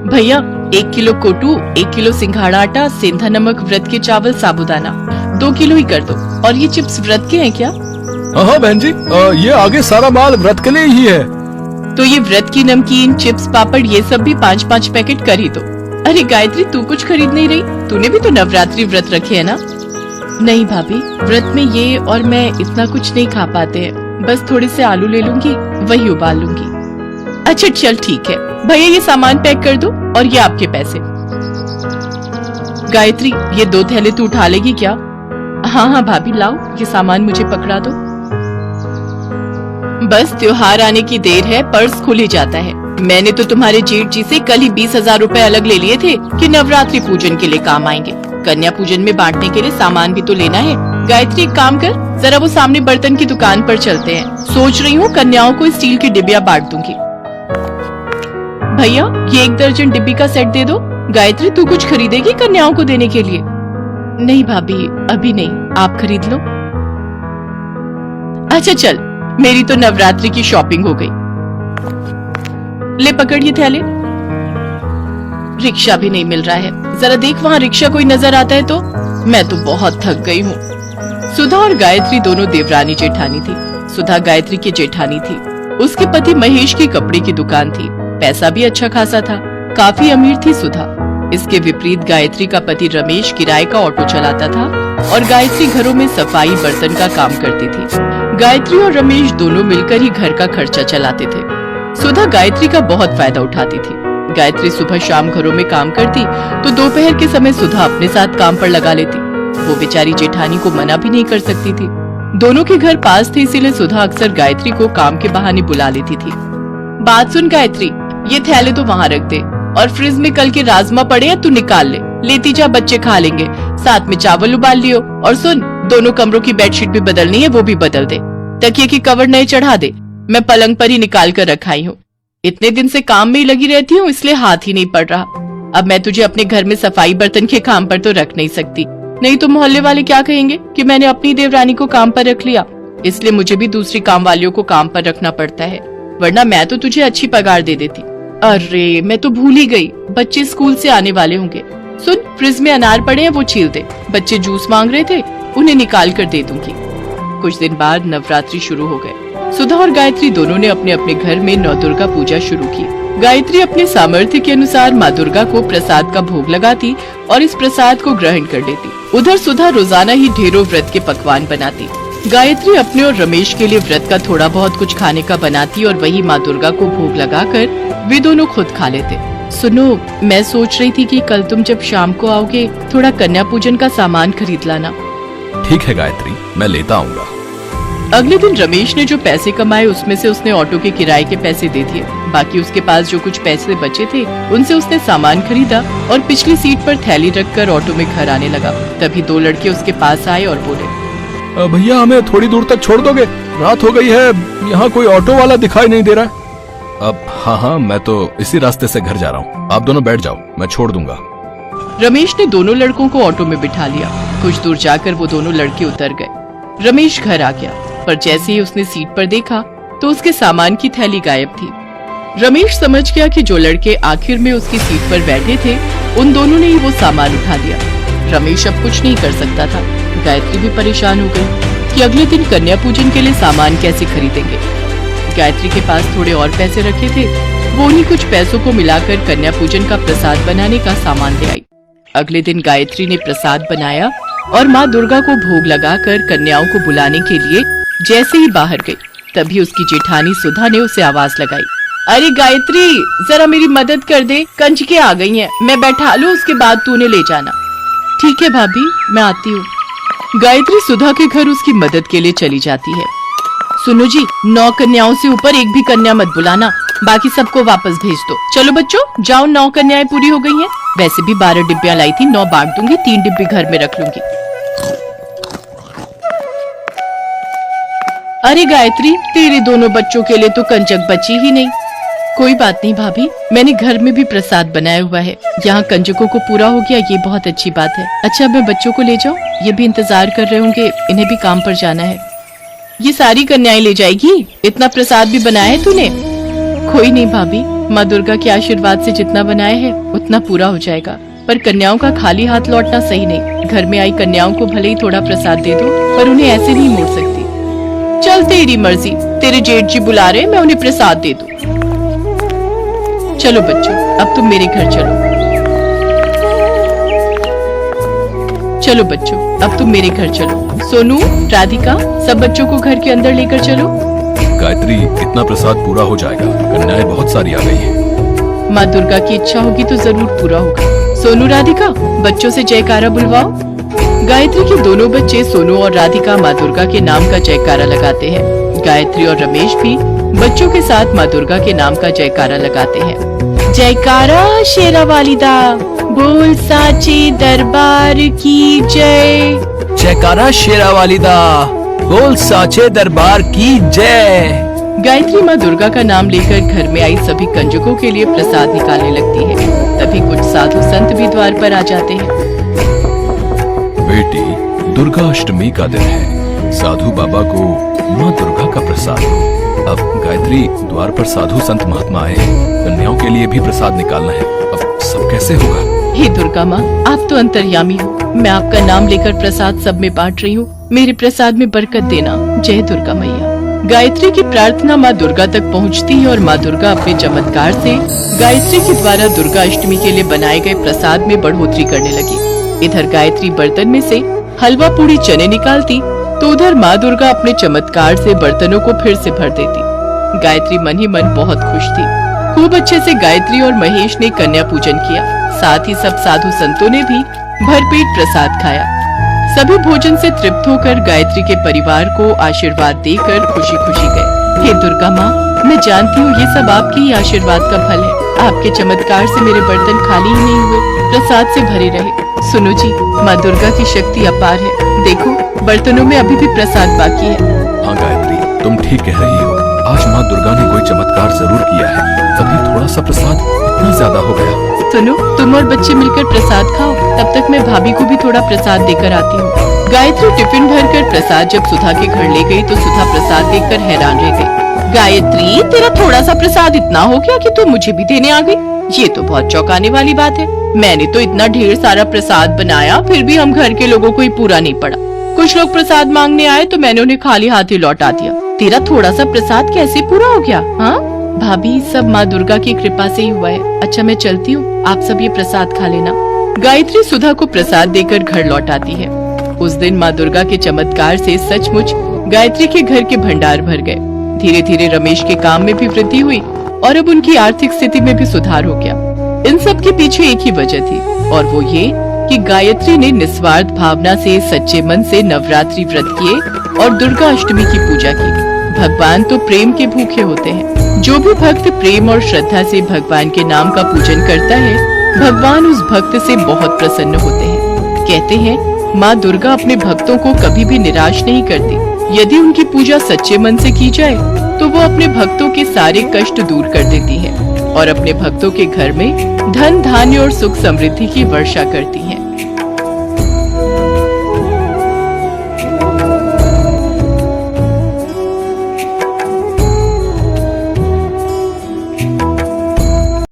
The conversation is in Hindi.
भैया 1 किलो कोटू, 1 किलो सिंघाड़ा आटा, सेंधा नमक, व्रत के चावल, साबूदाना 2 किलो ही कर दो। और ये चिप्स व्रत के हैं क्या? हाँ बहन जी, ये आगे सारा माल व्रत के लिए ही है। तो ये व्रत की नमकीन, चिप्स, पापड़ ये सब भी 5-5 पैकेट कर ही दो। अरे गायत्री, तू कुछ खरीद नहीं रही? तूने भी तो नवरात्रि व्रत रखे है ना? नहीं भाभी, व्रत में ये और मैं इतना कुछ नहीं खा पाते हैं। बस थोड़े से आलू ले लूंगी, वही उबाल लूंगी। अच्छा चल ठीक है भैया, ये सामान पैक कर दो और ये आपके पैसे। गायत्री, ये 2 थैले तू उठा लेगी क्या? हाँ भाभी, लाओ ये सामान मुझे पकड़ा दो। बस त्योहार आने की देर है, पर्स खुल ही जाता है। मैंने तो तुम्हारे जेठ जी से कल ही 20,000 रुपए अलग ले लिए थे कि नवरात्रि पूजन के लिए काम आएंगे। कन्या पूजन में बांटने के लिए सामान भी तो लेना है। गायत्री, एक काम कर, जरा वो सामने बर्तन की दुकान पर चलते हैं। सोच रही हूँ कन्याओं को स्टील की डिबिया बांट दूंगी। भैया, ये 1 दर्जन डिब्बी का सेट दे दो। गायत्री, तू कुछ खरीदेगी कन्याओं को देने के लिए? नहीं भाभी, अभी नहीं, आप खरीद लो। अच्छा चल, मेरी तो नवरात्रि की शॉपिंग हो गई। ले पकड़ ये थैले। रिक्शा भी नहीं मिल रहा है, जरा देख वहाँ रिक्शा कोई नजर आता है तो। मैं तो बहुत थक गई हूँ। सुधा और गायत्री दोनों देवरानी जेठानी थी। सुधा गायत्री की जेठानी थी। उसके पति महेश की कपड़े की दुकान थी। पैसा भी अच्छा खासा था, काफी अमीर थी सुधा। इसके विपरीत गायत्री का पति रमेश किराए का ऑटो चलाता था और गायत्री घरों में सफाई बर्तन का काम करती थी। गायत्री और रमेश दोनों मिलकर ही घर का खर्चा चलाते थे। सुधा गायत्री का बहुत फायदा उठाती थी। गायत्री सुबह शाम घरों में काम करती तो दोपहर के समय सुधा अपने साथ काम पर लगा लेती। वो बेचारी जेठानी को मना भी नहीं कर सकती थी। दोनों के घर पास थे, इसीलिए सुधा अक्सर गायत्री को काम के बहाने बुला लेती थी। बात सुन गायत्री, ये थैले तो वहाँ रख दे और फ्रिज में कल के राजमा पड़े हैं, तू निकाल ले। लेती जा, बच्चे खा लेंगे। साथ में चावल उबाल लियो। और सुन, दोनों कमरों की बेडशीट भी बदलनी है, वो भी बदल दे। तकिए की कवर नए चढ़ा दे, मैं पलंग पर ही निकाल कर रखाई हूँ। इतने दिन से काम में ही लगी रहती हूँ, इसलिए हाथ ही नहीं पड़ रहा। अब मैं तुझे अपने घर में सफाई बर्तन के काम पर तो रख नहीं सकती, नहीं तो मोहल्ले वाले क्या कहेंगे कि मैंने अपनी देवरानी को काम पर रख लिया। इसलिए मुझे भी दूसरी काम वालियों को काम पर रखना पड़ता है, वरना मैं तो तुझे अच्छी पगार दे देती। अरे मैं तो भूल ही गई, बच्चे स्कूल से आने वाले होंगे। सुन, फ्रिज में अनार पड़े हैं, वो छील दे। बच्चे जूस मांग रहे थे, उन्हें निकाल कर दे दूंगी। कुछ दिन बाद नवरात्रि शुरू हो गए। सुधा और गायत्री दोनों ने अपने अपने घर में नौ दुर्गा पूजा शुरू की। गायत्री अपने सामर्थ्य के अनुसार माँ दुर्गा को प्रसाद का भोग लगाती और इस प्रसाद को ग्रहण कर लेती। उधर सुधा रोजाना ही ढेरों व्रत के पकवान बनाती। गायत्री अपने और रमेश के लिए व्रत का थोड़ा बहुत कुछ खाने का बनाती और वही माँ दुर्गा को भोग लगाकर वे दोनों खुद खा लेते। सुनो, मैं सोच रही थी कि कल तुम जब शाम को आओगे थोड़ा कन्या पूजन का सामान खरीद लाना। ठीक है गायत्री, मैं लेता आऊंगा। अगले दिन रमेश ने जो पैसे कमाए उसमें से उसने ऑटो के किराए के पैसे दे दिए। बाकी उसके पास जो कुछ पैसे बचे थे उनसे उसने सामान खरीदा और पिछली सीट पर थैली रखकर ऑटो में घर आने लगा। तभी 2 लड़के उसके पास आए और बोले, भैया हमें थोड़ी दूर तक छोड़ दोगे? रात हो गई है, यहाँ कोई ऑटो वाला दिखाई नहीं दे रहा है। अब हाँ, मैं तो इसी रास्ते से घर जा रहा हूँ, आप दोनों बैठ जाओ, मैं छोड़ दूंगा। रमेश ने दोनों लड़कों को ऑटो में बिठा लिया। कुछ दूर जाकर वो दोनों लड़के उतर गए। रमेश घर आ गया, पर जैसे ही उसने सीट पर देखा तो उसके सामान की थैली गायब थी। रमेश समझ गया कि जो लड़के आखिर में उसकी सीट पर बैठे थे उन दोनों ने ही वो सामान उठा लिया। रमेश अब कुछ नहीं कर सकता था। गायत्री भी परेशान हो गई कि अगले दिन कन्या पूजन के लिए सामान कैसे खरीदेंगे। गायत्री के पास थोड़े और पैसे रखे थे, वो उन्हीं कुछ पैसों को मिलाकर कन्या पूजन का प्रसाद बनाने का सामान ले आई। अगले दिन गायत्री ने प्रसाद बनाया और माँ दुर्गा को भोग लगाकर कन्याओं को बुलाने के लिए जैसे ही बाहर गई, तभी उसकी जेठानी सुधा ने उसे आवाज लगाई, अरे गायत्री, जरा मेरी मदद कर दे, कंजके आ गई हैं, मैं बैठा लूं, उसके बाद तू उन्हें ले जाना। ठीक है भाभी, मैं आती हूँ। गायत्री सुधा के घर उसकी मदद के लिए चली जाती है। सुनो जी, 9 कन्याओं से ऊपर एक भी कन्या मत बुलाना, बाकी सबको वापस भेज दो। चलो बच्चों, जाओ, 9 कन्याएं पूरी हो गई हैं। वैसे भी 12 डिब्बियां लाई थी, 9 बांट दूंगी, 3 डिब्बी घर में रख लूंगी। अरे गायत्री, तेरे दोनों बच्चों के लिए तो कंजक बची ही नहीं। कोई बात नहीं भाभी, मैंने घर में भी प्रसाद बनाया हुआ है, यहाँ कंजकों को पूरा हो गया, ये बहुत अच्छी बात है। अच्छा, मैं बच्चों को ले जाऊँ? ये भी इंतजार कर रहे होंगे, इन्हें भी काम पर जाना है। ये सारी कन्याएं ले जाएगी? इतना प्रसाद भी बनाया है तूने? कोई नहीं भाभी, माँ दुर्गा के आशीर्वाद से जितना बनाए है उतना पूरा हो जाएगा, पर कन्याओं का खाली हाथ लौटना सही नहीं। घर में आई कन्याओं को भले ही थोड़ा प्रसाद दे दो, पर उन्हें ऐसे नहीं मोड़ सकती। चल तेरी मर्जी, तेरे जेठ जी बुला रहे, मैं उन्हें प्रसाद दे दूं। चलो बच्चों, अब तुम मेरे घर चलो। चलो बच्चों, अब तुम मेरे घर चलो। सोनू, राधिका, सब बच्चों को घर के अंदर लेकर चलो। गायत्री, इतना प्रसाद पूरा हो जाएगा, कन्याएं बहुत सारी आ गई हैं। माँ दुर्गा की इच्छा होगी तो जरूर पूरा होगा। सोनू, राधिका, बच्चों से जयकारा बुलवाओ। गायत्री के दोनों बच्चे सोनू और राधिका माँ दुर्गा के नाम का जयकारा लगाते हैं। गायत्री और रमेश भी बच्चों के साथ माँ दुर्गा के नाम का जयकारा लगाते हैं। जयकारा शेरा वालिदा, बोल साचे दरबार की जय। जयकारा शेरा वालिदा, बोल साचे दरबार की जय। गायत्री माँ दुर्गा का नाम लेकर घर में आई सभी कंजकों के लिए प्रसाद निकालने लगती है। तभी कुछ साधु संत भी द्वार पर आ जाते हैं। बेटी, दुर्गा अष्टमी का दिन है, साधु बाबा को माँ दुर्गा का प्रसाद दो। अब गायत्री, द्वार पर साधु संत महात्मा आए हैं, कन्याओं के लिए भी प्रसाद निकालना है। अब सब कैसे होगा? हे दुर्गा माँ, आप तो अंतर्यामी हो। मैं आपका नाम लेकर प्रसाद सब में बांट रही हूँ, मेरे प्रसाद में बरकत देना। जय दुर्गा मैया। गायत्री की प्रार्थना माँ दुर्गा तक पहुँचती है और माँ दुर्गा अपने चमत्कार से गायत्री के द्वारा दुर्गा अष्टमी के लिए बनाए गए प्रसाद में बढ़ोतरी करने लगी। इधर गायत्री बर्तन में से हलवा पूड़ी चने निकालती तो उधर माँ दुर्गा अपने चमत्कार से बर्तनों को फिर से भर देती। गायत्री मन ही मन बहुत खुश थी। खूब अच्छे से गायत्री और महेश ने कन्या पूजन किया। साथ ही सब साधु संतों ने भी भरपेट प्रसाद खाया। सभी भोजन से तृप्त होकर गायत्री के परिवार को आशीर्वाद देकर खुशी खुशी गए। हे दुर्गा माँ, मैं जानती हूँ ये सब आपके ही आशीर्वाद का फल है। आपके चमत्कार से मेरे बर्तन खाली ही नहीं हुए, प्रसाद से भरे रहे। सुनो जी, माँ दुर्गा की शक्ति अपार है। देखो, बर्तनों में अभी भी प्रसाद बाकी है। हाँ गायत्री, तुम ठीक कह रही हो। आज माँ दुर्गा ने कोई चमत्कार जरूर किया है, तभी थोड़ा सा प्रसाद इतना ज्यादा हो गया। सुनो, तुम और बच्चे मिलकर प्रसाद खाओ, तब तक मैं भाभी को भी थोड़ा प्रसाद देकर आती हूँ। गायत्री टिफिन भरकर प्रसाद जब सुधा के घर ले गई तो सुधा प्रसाद देखकर हैरान रह गई। गायत्री, तेरा थोड़ा सा प्रसाद इतना हो गया कि तू मुझे भी देने आ गई। ये तो बहुत चौंकाने वाली बात है। मैंने तो इतना ढेर सारा प्रसाद बनाया, फिर भी हम घर के लोगों को ही पूरा नहीं पड़ा। कुछ लोग प्रसाद मांगने आए तो मैंने उन्हें खाली हाथ ही लौटा दिया। तेरा थोड़ा सा प्रसाद कैसे पूरा हो गया? हाँ भाभी, सब माँ दुर्गा की कृपा से ही हुआ है। अच्छा, मैं चलती हूँ, आप सब ये प्रसाद खा लेना। गायत्री सुधा को प्रसाद देकर घर लौट आती है। उस दिन माँ दुर्गा के चमत्कार से सचमुच गायत्री के घर के भंडार भर गए। धीरे धीरे रमेश के काम में भी वृद्धि हुई और अब उनकी आर्थिक स्थिति में भी सुधार हो गया। इन सब के पीछे एक ही वजह थी और वो ये कि गायत्री ने निस्वार्थ भावना से सच्चे मन से नवरात्रि व्रत किए और दुर्गा अष्टमी की पूजा की। भगवान तो प्रेम के भूखे होते हैं। जो भी भक्त प्रेम और श्रद्धा से भगवान के नाम का पूजन करता है, भगवान उस भक्त से बहुत प्रसन्न होते हैं। कहते हैं, माँ दुर्गा अपने भक्तों को कभी भी निराश नहीं करती। यदि उनकी पूजा सच्चे मन से की जाए तो वो अपने भक्तों के सारे कष्ट दूर कर देती है और अपने भक्तों के घर में धन धान्य और सुख समृद्धि की वर्षा करती है।